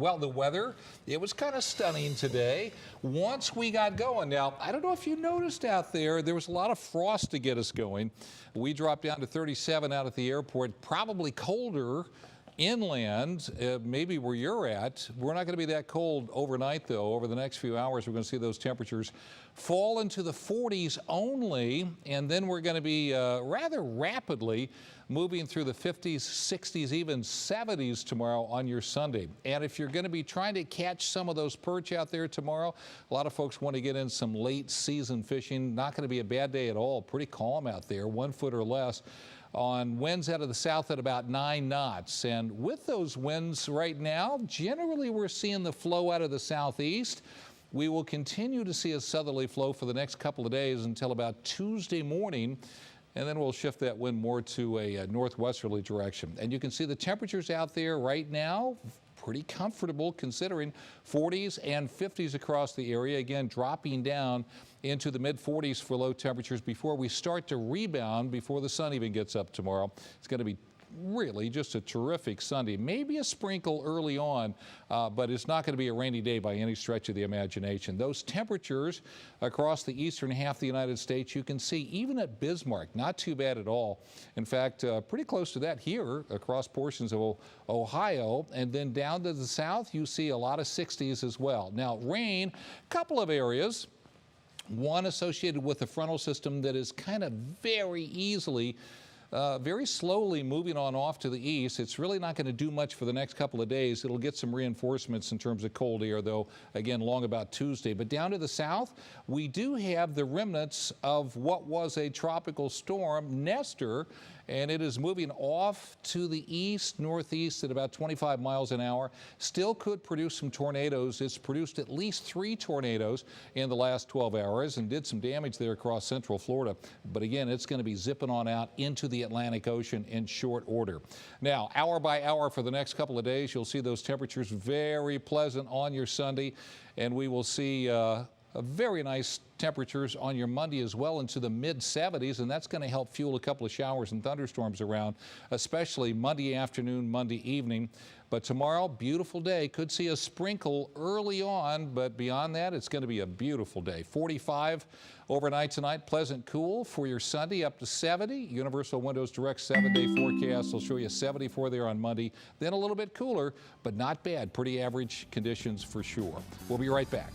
Well, the weather, it was kind of stunning today once we got going. Now, I don't know if you noticed out there, there was a lot of frost to get us going. We dropped down to 37 out at the airport, probably colder inland, maybe where you're at. We're not going to be that cold overnight, though. Over the next few hours, we're going to see those temperatures fall into the 40s only, and then we're going to be rather rapidly moving through the 50s, 60s, even 70s tomorrow on your Sunday. And if you're going to be trying to catch some of those perch out there tomorrow, a lot of folks want to get in some late season fishing. Not going to be a bad day at all. Pretty calm out there, 1 foot or less. On winds out of the south at about 9 knots. And with those winds right now, generally we're seeing the flow out of the southeast. We will continue to see a southerly flow for the next couple of days until about Tuesday morning, and then we'll shift that wind more to a northwesterly direction. And you can see the temperatures out there right now, pretty comfortable considering 40s and 50s across the area. Again, dropping down into the mid-40s for low temperatures before we start to rebound before the sun even gets up tomorrow. It's going to be really just a terrific Sunday. Maybe a sprinkle early on, but it's not going to be a rainy day by any stretch of the imagination. Those temperatures across the eastern half of the United States, you can see even at Bismarck, not too bad at all. In fact, pretty close to that here across portions of Ohio, and then down to the south, you see a lot of 60s as well. Now, rain, a couple of areas. One associated with the frontal system that is kind of very easily very slowly moving on off to the east. It's really not going to do much for the next couple of days. It'll get some reinforcements in terms of cold air, though, again, long about Tuesday. But down to the south, we do have the remnants of what was a tropical storm, Nestor, and it is moving off to the east, northeast at about 25 miles an hour. Still could produce some tornadoes. It's produced at least 3 tornadoes in the last 12 hours and did some damage there across central Florida. But again, it's going to be zipping on out into the Atlantic Ocean in short order. Now, hour by hour for the next couple of days, you'll see those temperatures very pleasant on your Sunday, and we will see very nice temperatures on your Monday as well into the mid-70s, and that's going to help fuel a couple of showers and thunderstorms around, especially Monday afternoon, Monday evening. But tomorrow, beautiful day. Could see a sprinkle early on, but beyond that, it's going to be a beautiful day. 45 overnight tonight, pleasant cool for your Sunday, up to 70. Universal Windows Direct 7-day forecast will show you 74 there on Monday. Then a little bit cooler, but not bad. Pretty average conditions for sure. We'll be right back.